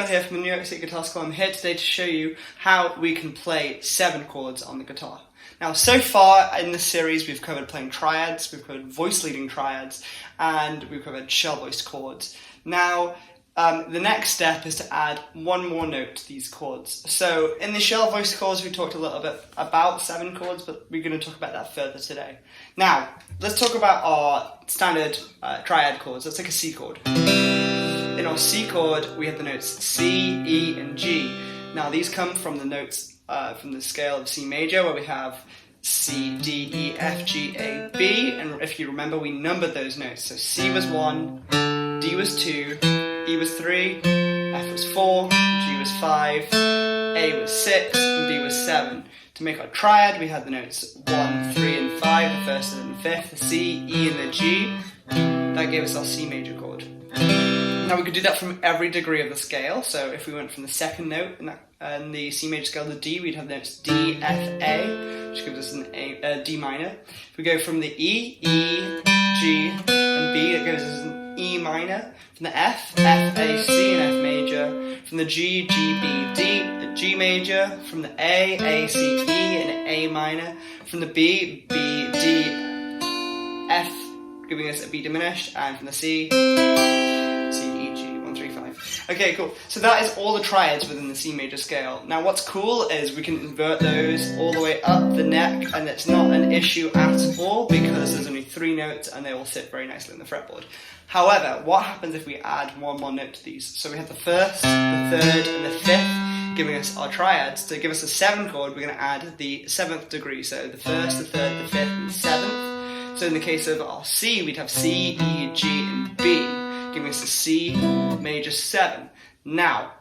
here from the NYC Guitar School. I'm here today to show you how we can play 7 chords on the guitar. Now, so far in this series we've covered playing triads, we've covered voice leading triads, and we've covered shell voiced chords. Now, the next step is to add one more note to these chords. So in the shell voiced chords we talked a little bit about 7 chords, but we're going to talk about that further today. Now, let's talk about our standard triad chords. Let's take a C chord. In our C chord, we have the notes C, E, and G. Now, these come from the notes from the scale of C major, where we have C, D, E, F, G, A, B, and if you remember, we numbered those notes. So C was 1, D was 2, E was 3, F was 4, G was 5, A was 6, and B was 7. To make our triad, we had the notes 1, 3, and 5, the first and the fifth, the C, E, and the G. That gave us our C major chord. Now we could do that from every degree of the scale. So if we went from the second note in the C major scale to D, we'd have the notes D, F, A, which gives us an D minor. If we go from the E, E, G, and B, it gives us an E minor. From the F, F, A, C, and F major. From the G, G, B, D, a G major. From the A, C, E, and A minor. From the B, B, D, F, giving us a B diminished. And from the C, C, E, G, 1, 3, 5. Okay, cool. So that is all the triads within the C major scale. Now what's cool is we can invert those all the way up the neck, and it's not an issue at all because there's only 3 notes and they all sit very nicely on the fretboard. However, what happens if we add one more note to these? So we have the first, the third, and the fifth, giving us our triads. To give us a 7 chord, we're going to add the 7th degree. So the first, the third, the fifth, and the 7th. So in the case of our C, we'd have C, E, G, and B, giving us a C major 7. Now,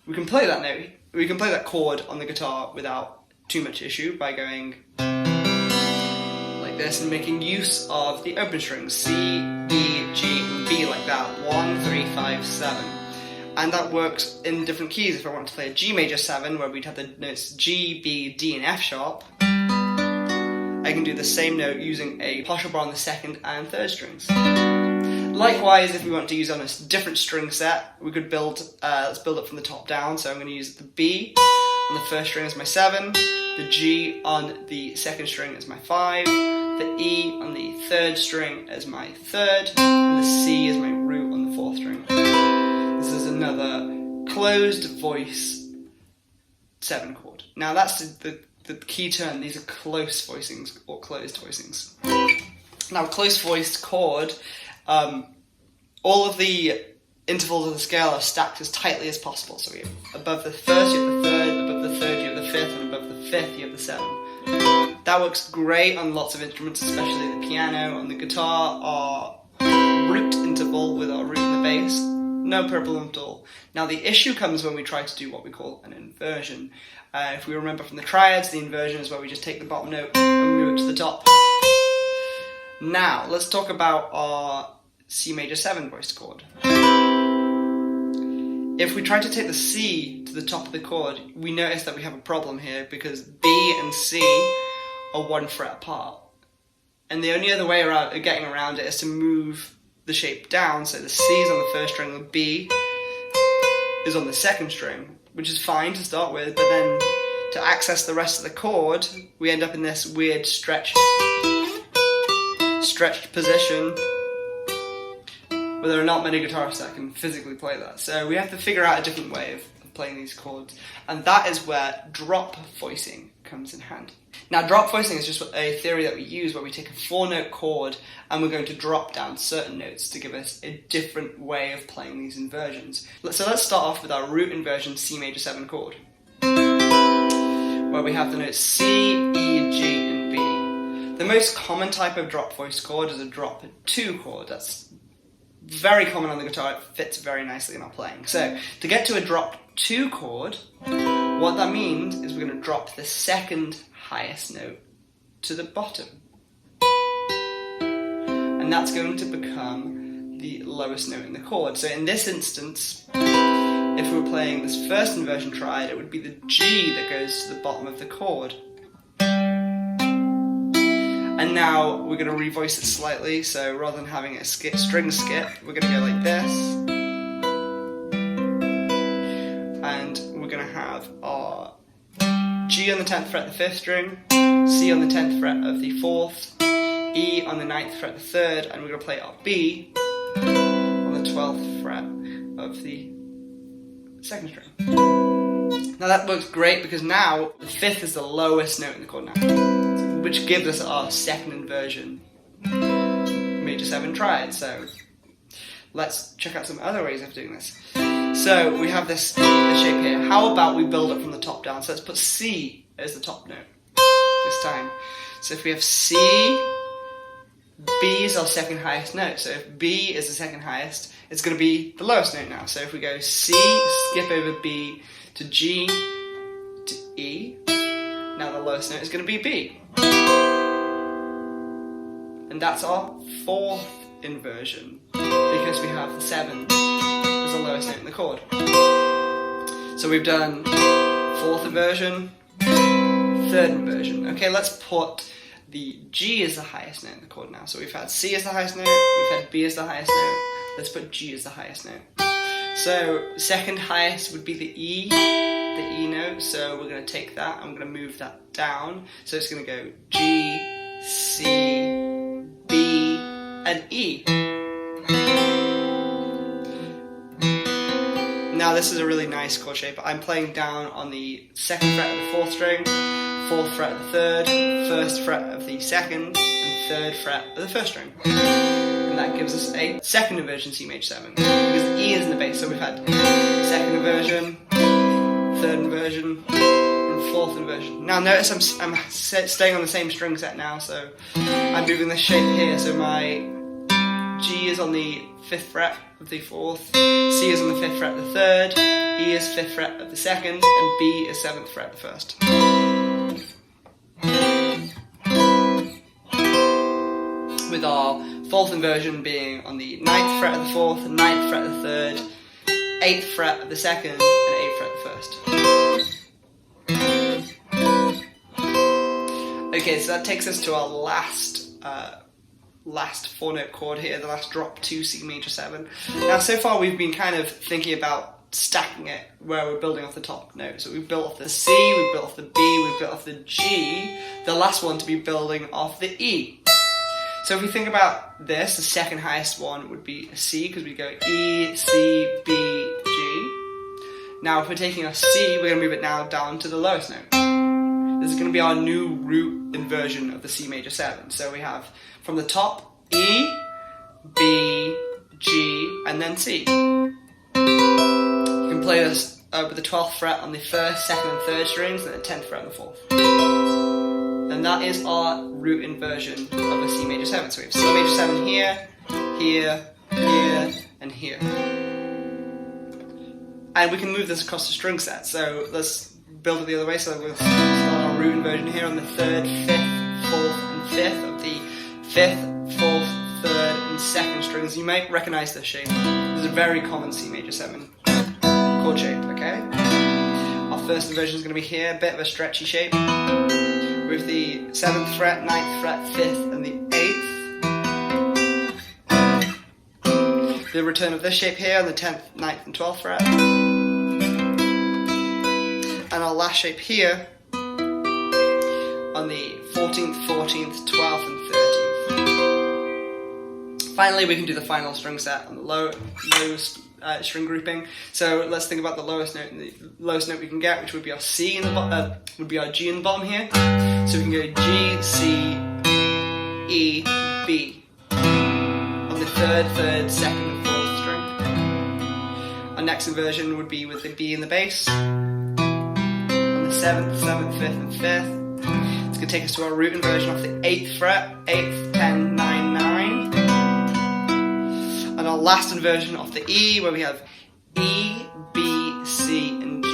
we can play that note, we can play that chord on the guitar without too much issue by going like this and making use of the open strings C, E, G, and B like that. 1, 3, 5, 7. And that works in different keys. If I want to play a G major 7, where we'd have the notes G, B, D, and F sharp, I can do the same note using a partial bar on the second and third strings. Likewise, if we want to use on a different string set, we could let's build it from the top down. So I'm going to use the B on the first string as my 7, the G on the second string as my 5, the E on the third string as my 3rd, and the C as my root on the 4th string. This is another closed voice 7 chord. Now that's the key term. These are close voicings or closed voicings. Now, close voiced chord, all of the intervals of the scale are stacked as tightly as possible. So we have above the first, you have the third, above the third, you have the fifth, and above the fifth, you have the 7. That works great on lots of instruments, especially the piano. On the guitar, our root interval with our root and the bass, no problem at all. Now, the issue comes when we try to do what we call an inversion. If we remember from the triads, the inversion is where we just take the bottom note and move it to the top. Now, let's talk about our C major 7 voiced chord. If we try to take the C to the top of the chord, we notice that we have a problem here because B and C are 1 fret apart. And the only other way around getting around it is to move the shape down. So the C is on the first string, the B is on the second string, which is fine to start with, but then to access the rest of the chord, we end up in this weird stretched position where there are not many guitarists that can physically play that. So we have to figure out a different way of playing these chords, and that is where drop voicing comes in handy. Now, drop voicing is just a theory that we use where we take a 4-note chord and we're going to drop down certain notes to give us a different way of playing these inversions. So let's start off with our root inversion C major 7 chord, where we have the notes C, E, G, and B. The most common type of drop voiced chord is a drop 2 chord. That's very common on the guitar. It fits very nicely in our playing. So to get to a drop 2 chord, what that means is we're going to drop the second highest note to the bottom. And that's going to become the lowest note in the chord. So in this instance, if we were playing this first inversion triad, it would be the G that goes to the bottom of the chord. And now we're going to revoice it slightly, so rather than having a string skip, we're going to go like this. have our G on the 10th fret of the 5th string, C on the 10th fret of the 4th, E on the 9th fret of the 3rd, and we're going to play our B on the 12th fret of the 2nd string. Now that works great because now the 5th is the lowest note in the chord now, which gives us our second inversion major 7 triad. So let's check out some other ways of doing this. So we have this shape here. How about we build it from the top down? So let's put C as the top note this time. So if we have C, B is our second highest note. So if B is the second highest, it's going to be the lowest note now. So if we go C, skip over B to G to E, now the lowest note is going to be B. And that's our 4th inversion because we have the 7 as the lowest note in the chord. So we've done 4th inversion, 3rd inversion. Okay, let's put the G as the highest note in the chord now. So we've had C as the highest note, we've had B as the highest note, let's put G as the highest note. So second highest would be the E note, so we're going to take that, I'm going to move that down, so it's going to go G, C, B, and E. Now this is a really nice chord shape. I'm playing down on the 2nd fret of the 4th string, 4th fret of the 3rd, 1st fret of the 2nd, and 3rd fret of the 1st string. And that gives us a second inversion C major 7, because the E is in the bass, so we've had second inversion, 3rd inversion, and 4th inversion. Now notice I'm staying on the same string set now, so I'm moving this shape here, so my G is on the 5th fret of the 4th, C is on the 5th fret of the 3rd, E is 5th fret of the 2nd, and B is 7th fret of the 1st. With our 4th inversion being on the 9th fret of the 4th, 9th fret of the 3rd, 8th fret of the 2nd, and 8th fret of the 1st. Okay, so that takes us to our last 4-note chord here, the last drop to C major 7. Now so far we've been kind of thinking about stacking it where we're building off the top note. So we've built off the C, we've built off the B, we've built off the G, the last one to be building off the E. So if we think about this, the second highest one would be a C, because we go E, C, B, G. Now if we're taking a C, we're going to move it now down to the lowest note. This is going to be our new root inversion of the C major 7. So we have from the top E, B, G, and then C. You can play this with the 12th fret on the 1st, 2nd, and 3rd strings, and the 10th fret on the 4th. And that is our root inversion of a C major 7. So we have C major 7 here, here, here, and here. And we can move this across the string set. So let's build it the other way. So we'll start our root inversion here on the 3rd, 5th, 4th, and 5th of the 5th, 4th, 3rd, and 2nd strings. You might recognize this shape. This is a very common C major 7 chord shape, okay? Our first inversion is going to be here, a bit of a stretchy shape, with the 7th fret, 9th fret, 5th, and the 8th. The return of this shape here on the 10th, 9th, and 12th fret. And our last shape here on the 14th, 14th, 12th, and 13th. Finally, we can do the final string set on the lowest string grouping. So let's think about the lowest note. The lowest note we can get, which would be our C in the bottom, would be our G in the bottom here. So we can go G, C, E, B on the 3rd, 2nd, and 4th string. Our next inversion would be with the B in the bass on the 7th, 7th, 5th, and 5th. It's going to take us to our root inversion off the 8th fret, 8th, 10, 9, 9. And our last inversion off the E, where we have E, B, C, and G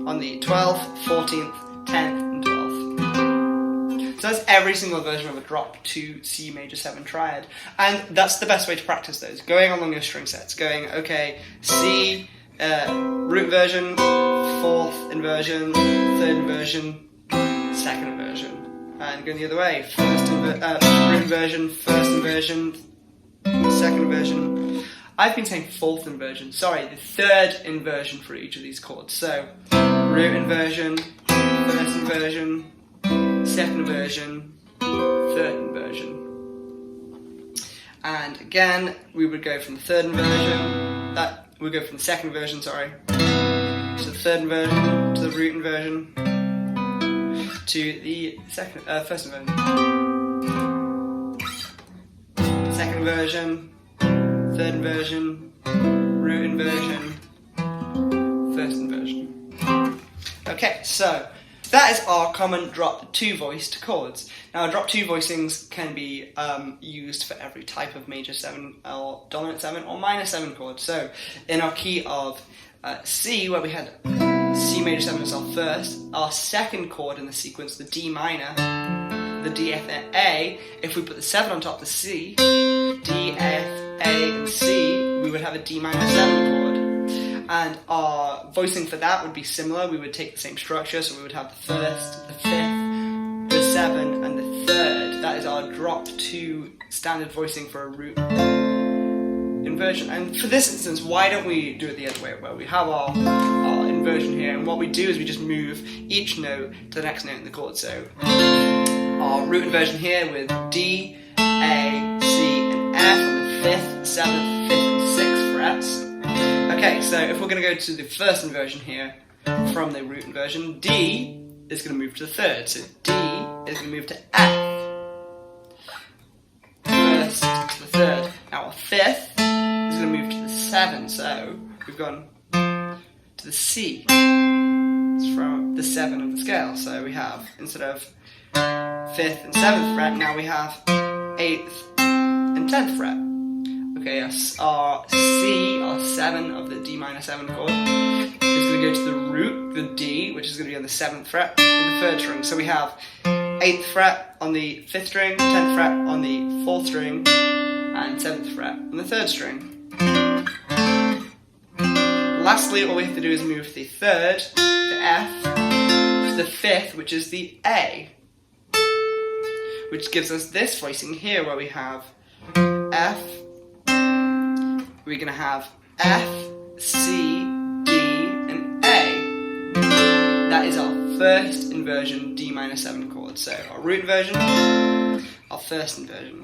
on the 12th, 14th, 10th, and 12th. So that's every single version of a drop to C major 7 triad. And that's the best way to practice those, going along your string sets, going, okay, C, root inversion, 4th inversion, 3rd inversion, 2nd inversion. And going the other way, root inversion, 1st inversion, 2nd inversion, I've been saying fourth inversion, sorry, the third inversion for each of these chords. So, root inversion, first inversion, second inversion, third inversion. And again, we would go from the third inversion, we go from the second inversion, sorry, to the third inversion, to the root inversion, to the first inversion, second inversion, third inversion, root inversion, first inversion. Okay, so that is our common drop 2 voiced chords. Now, drop 2 voicings can be used for every type of major 7 or dominant 7 or minor 7 chord. So, in our key of C, where we had C major 7 as our first, our second chord in the sequence, the D minor, the D, F, and A, if we put the 7 on top of the C, D, F, A, and C, we would have a D minor 7 chord. And our voicing for that would be similar. We would take the same structure, so we would have the first, the fifth, the 7, and the third. That is our drop 2 standard voicing for a root inversion. And for this instance, why don't we do it the other way, where we have our inversion here, and what we do is we just move each note to the next note in the chord. So our root inversion here with D, A, C, and F on the 5th, 7th, 5th, and 6th frets. Okay, so if we're going to go to the first inversion here from the root inversion, D is going to move to the third. So D is going to move to F. First to the third. Now our fifth is going to move to the 7. So we've gone to the C. It's from the 7 of the scale. So we have, instead of 5th and 7th fret, now we have 8th and 10th fret. Okay, yes, our C, our 7 of the D minor 7 chord, is going to go to the root, the D, which is going to be on the 7th fret on the 3rd string. So we have 8th fret on the 5th string, 10th fret on the 4th string, and 7th fret on the 3rd string. Lastly, all we have to do is move the 3rd, the F, to the 5th, which is the A, which gives us this voicing here, where we have F. We're going to have F, C, D, and A. That is our first inversion D minor 7 chord. So our root inversion, our first inversion.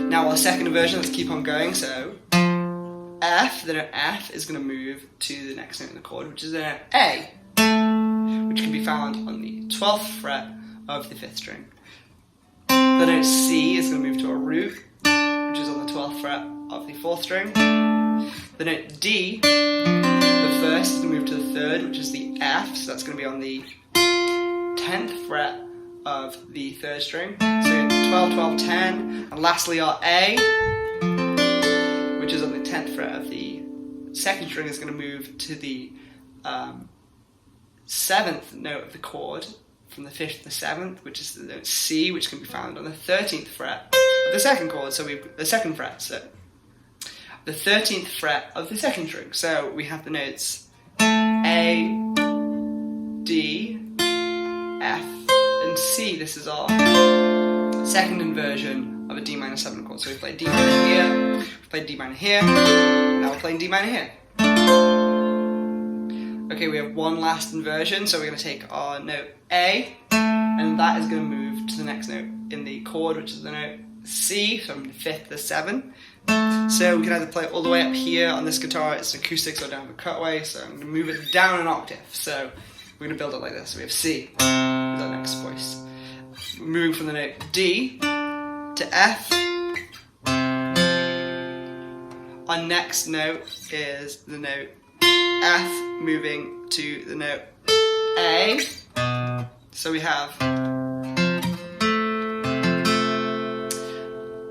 Now our second inversion, let's keep on going. So F, the note F, is going to move to the next note in the chord, which is the note A, which can be found on the 12th fret of the 5th string. The note C is going to move to a root, which is on the 12th fret of the 4th string. The note D, the first, is going to move to the 3rd, which is the F, so that's going to be on the 10th fret of the 3rd string. So 12, 12, 10, and lastly our A, which is on the 10th fret of the 2nd string, is going to move to the 7th note of the chord, from the 5th to the 7th, which is the note C, which can be found on the 13th fret of the 2nd chord, so the 2nd fret, so the 13th fret of the 2nd string. So we have the notes A, D, F, and C. This is our second inversion of a D minor 7 chord. So we've played D minor here, we've played D minor here, now we're playing D minor here. Okay, we have one last inversion, so we're going to take our note A, and that is going to move to the next note in the chord, which is the note C, from the 5th to the 7th. So we can either play it all the way up here on this guitar, it's acoustics, or down the cutaway, so I'm going to move it down an octave. So we're going to build it like this. So we have C as our next voice. Moving from the note D to F. Our next note is the note F, moving to the note A. So we have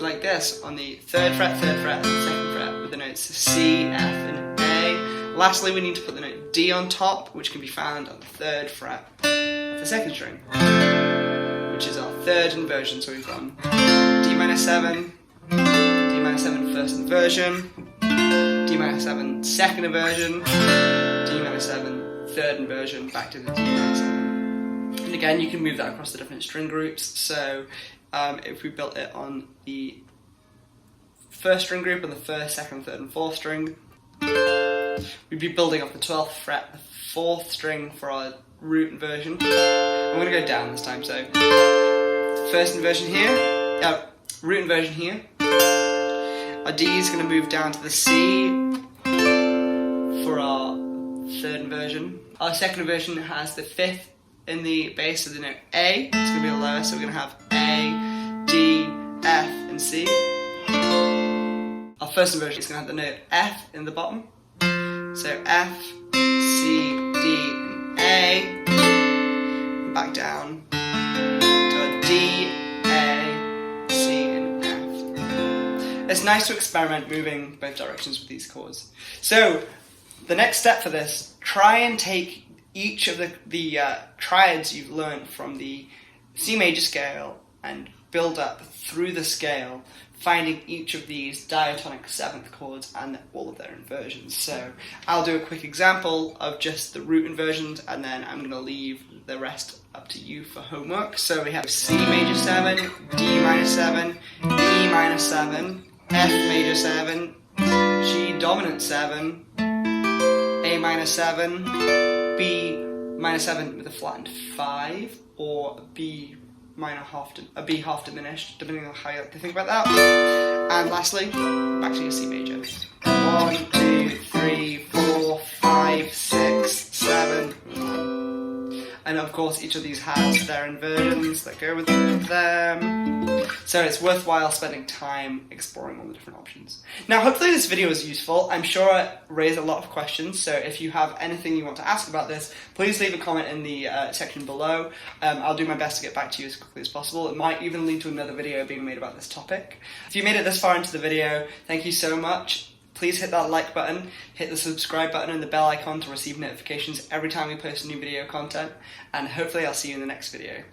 like this on the 3rd fret, and the 2nd fret with the notes C, F, and A. Lastly, we need to put the note D on top, which can be found on the 3rd fret of the 2nd string, which is our third inversion. So we've gone D minor 7, D minor 7 first inversion, D minor 7 second inversion, D minor 7 third inversion, back to the D minor 7. And again, you can move that across the different string groups. So if we built it on the first string group on the first, second, third and fourth string. We'd be building up the 12th fret, the 4th string for our root inversion. I'm going to go down this time, so first inversion here, root inversion here. Our D is going to move down to the C for our third inversion. Our second inversion has the 5th in the bass of the note A. It's going to be the lowest, so we're going to have A, D, F and C. Our first inversion is going to have the note F in the bottom. So F, C, D and A. And back down to a D, A, C and F. It's nice to experiment moving both directions with these chords. So the next step for this, try and take each of the triads you've learned from the C major scale and build up through the scale, finding each of these diatonic 7th chords and all of their inversions. So I'll do a quick example of just the root inversions, and then I'm going to leave the rest up to you for homework. So we have C major 7, D minor 7, E minor 7, F major 7, G dominant 7, A minor 7, B minor 7 with a flattened 5, or B minor half diminished, depending on how you like to think about that. And lastly, back to your C major. 1, 2, 3, 4, 5, 6, 7, 1. And of course, each of these has their inversions that go with them. So it's worthwhile spending time exploring all the different options. Now, hopefully this video was useful. I'm sure it raised a lot of questions, so if you have anything you want to ask about this, please leave a comment in the section below. I'll do my best to get back to you as quickly as possible. It might even lead to another video being made about this topic. If you made it this far into the video, thank you so much. Please hit that like button, hit the subscribe button and the bell icon to receive notifications every time we post new video content, and hopefully I'll see you in the next video.